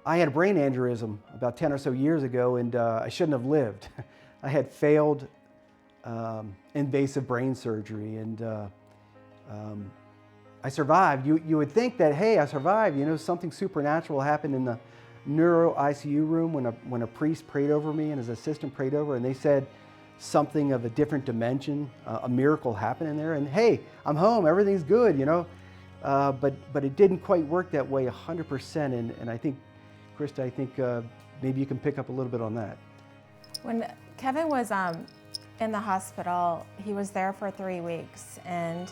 I had a brain aneurysm about 10 or so years ago, and I shouldn't have lived. I had failed invasive brain surgery, and I survived. You would think that, hey, I survived, you know, something supernatural happened in the neuro ICU room when a priest prayed over me and his assistant prayed over, and they said something of a different dimension, a miracle happened in there, and hey, I'm home, everything's good, you know. But it didn't quite work that way 100%, and I think, Krista, I think maybe you can pick up a little bit on that. When Kevin was in the hospital, he was there for 3 weeks, and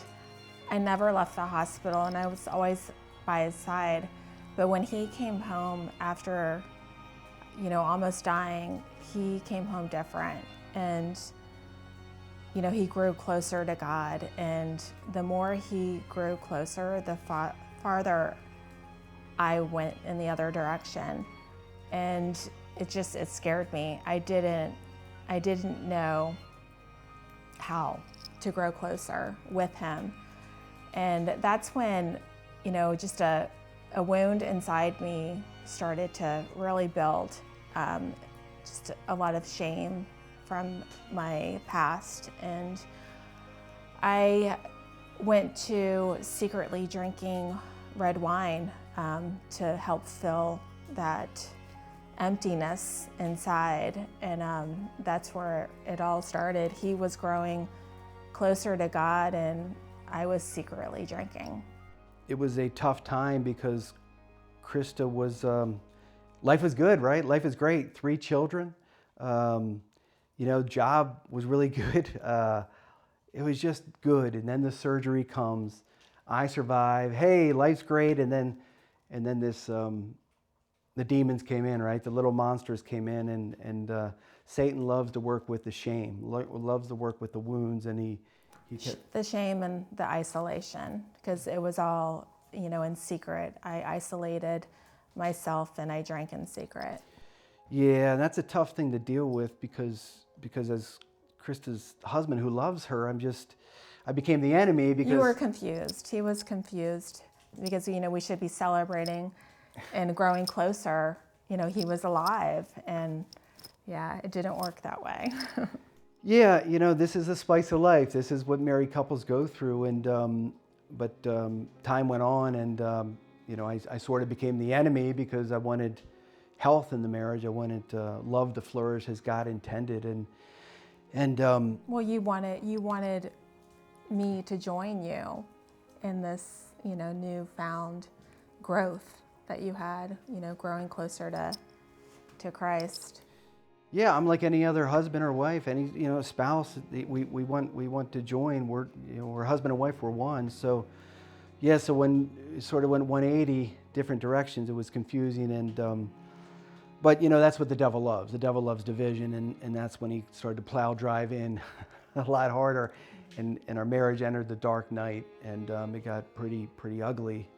I never left the hospital, and I was always by his side. But when he came home after, you know, almost dying, he came home different, and you know, he grew closer to God, and the more he grew closer, the farther I went in the other direction, and it scared me. I didn't know how to grow closer with him, and that's when, you know, just a wound inside me started to really build, just a lot of shame from my past, and I went to secretly drinking red wine to help fill that emptiness inside, and that's where it all started. He was growing closer to God, and I was secretly drinking. It was a tough time because Krista was, life was good, right? Life is great, 3 children. You know, job was really good. It was just good. And then the surgery comes. I survive. Hey, life's great. And then this, the demons came in, right? The little monsters came in, and Satan loves to work with the shame, loves to work with the wounds, and he kept... The shame and the isolation, because it was all, you know, in secret. I isolated myself and I drank in secret. Yeah, that's a tough thing to deal with because as Krista's husband who loves her, I became the enemy because... You were confused. He was confused because, you know, we should be celebrating and growing closer. You know, he was alive, and yeah, it didn't work that way. Yeah, you know, this is the spice of life. This is what married couples go through, and but time went on, and you know, I sort of became the enemy because I wanted health in the marriage. I wanted love to flourish as God intended, and well, you wanted me to join you in this, you know, newfound growth that you had, you know, growing closer to Christ. Yeah, I'm like any other husband or wife, any, you know, spouse. We want to join. We're husband and wife. We're one. So yeah. So when it sort of went 180 different directions, it was confusing, and but you know, that's what the devil loves. The devil loves division, and that's when he started to plow drive in a lot harder, and our marriage entered the dark night, and it got pretty ugly.